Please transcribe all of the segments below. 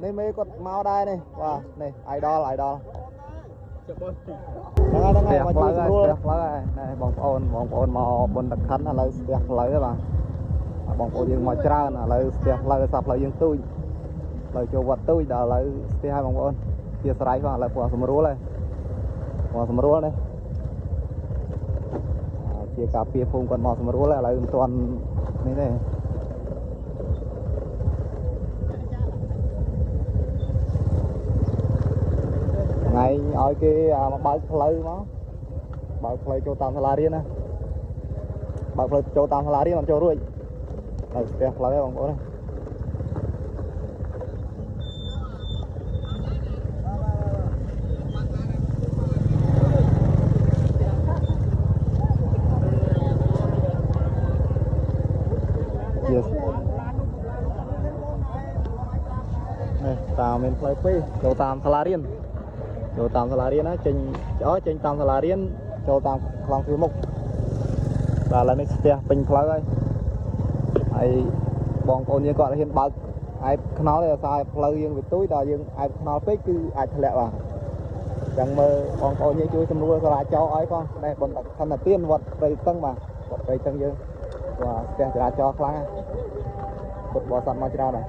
នេះមេគាត់មកដែរនេះបាទនេះ idol ហ្នឹងហើយមកជួយស្រួលផ្លូវហើយណែបងប្អូនមកបុណ្យតខិនឥឡូវស្ទះផ្លូវហើយបាទបងប្អូនយើងមកច្រើនឥឡូវស្ទះផ្លូវសាផ្លូវយើងទូចផ្លូវចូលវត្តទូចដល់ឥឡូវស្ទះហើយបងប្អូនជាស្រ័យផងឥឡូវព្រោះសម្រួលហើយនេះជាការពារភូមិគាត់មកសម្រួលហើយឥឡូវមិនទាន់នេះទេថ្ងៃឲ្យគេមកបើកផ្លូវមកបើកផ្លូវចូលតាមសាលារៀនណាបើកផ្លូវចូលតាមសាលារៀនមិនចូលរួចហើយស្ទះផ្លូវហ្នឹងបងប្អូននេះតាមមានផ្លូវពីរចូលតាមសាលារៀនណាចេញតាមសាលារៀនចូលតាមខ្លងធ្វើមុខតែឥឡូវនេះស្ទះពេញផ្លូវហើយបងប្អូនយើងគាត់ហ៊ានបើកឯបខ្នល់ទេដោយសារផ្លូវយើងវាទូចដល់យើងឯបខ្នល់ពេកគឺអាចធ្លាក់បាទអញ្ចឹងមើលបងប្អូនយើងជួយសម្រួលចរាចរណ៍ឲ្យផងនេះបន្តខណ្ឌទានវត្តព្រៃតឹងបាទវត្តព្រៃតឹងយើងបាទស្ទះចរាចរណ៍ខ្លាំងណាស់ពុតបោះសត្វមកច្រើនហើយ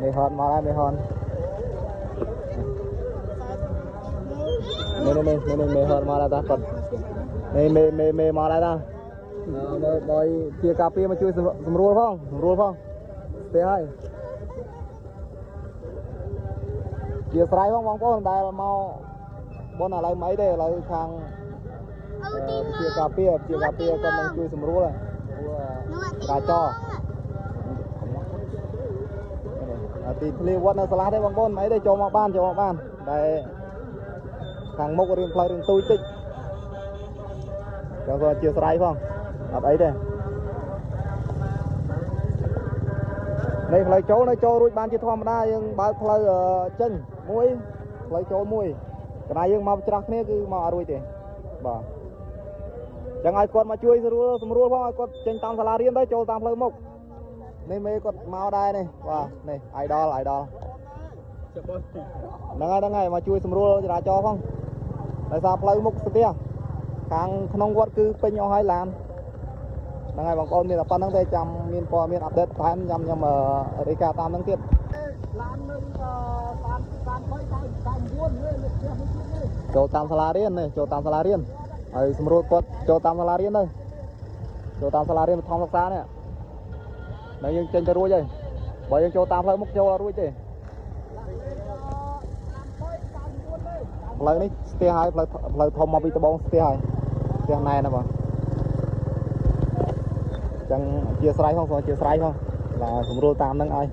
មេហនមកហើយមេហននេះមេហនមកแล้วតាគាត់មេមកแล้วតាដោយជាការពារមកជួយសម្រួលផងស្ទះហើយជាស្រ័យផងបងប្អូនដែលមកបុណ្យឥឡូវមិនអីទេឥឡូវខាងជាការពារគាត់នឹងជួយសម្រួលហើយចរាចរណ៍ទីធ្លាវត្តនៅសាលាទេបងប្អូនមិនអីទេចូលមកបានដែលខាងមុខរឿងផ្លូវរឿងទូចតិចចឹងគាត់ជាស្រ័យផងអត់អីទេនេះផ្លូវចូលនៅចូលរួចបានជាធម្មតាយើងបើកផ្លូវចេញមួយផ្លូវចូលមួយកណ្ដាលយើងមកច្រាស់គ្នាគឺមកអត់រួចទេបាទចឹងឲ្យគាត់មកជួយសម្រួលផងឲ្យគាត់ចេញតាមសាលារៀនទៅចូលតាមផ្លូវមុខនេះមេគាត់មកដែរនេះបាទនេះ idol ហ្នឹងហើយមកជួយសម្រួលចរាចរណ៍ផងដោយសារផ្លូវមុខស្ទះខាងក្នុងវត្តគឺពេញអស់ហើយឡានហ្នឹងហើយបងប្អូនមានតែប៉ុណ្្នឹងទេចាំមានព័ត៌មានអាប់ដេតថែមខ្ញុំរាយការណ៍តាមហ្នឹងទៀតឡាននៅតាមចូលតាមសាលារៀននេះហើយសម្រួលគាត់ចូលតាមសាលារៀនទៅចូលតាមសាលារៀនបឋមសិក្សានេះតែយើងចេញទៅរួចហើយបើយើងចូលតាមផ្លូវមុខចូលអត់រួចទេផ្លូវនេះស្ទះហើយផ្លូវធំមកពីត្បូងស្ទះហើយស្ទះណែនណាបងអញ្ចឹងជាស្រ័យផងបាទសម្រួលតាមហ្នឹងឲ្យ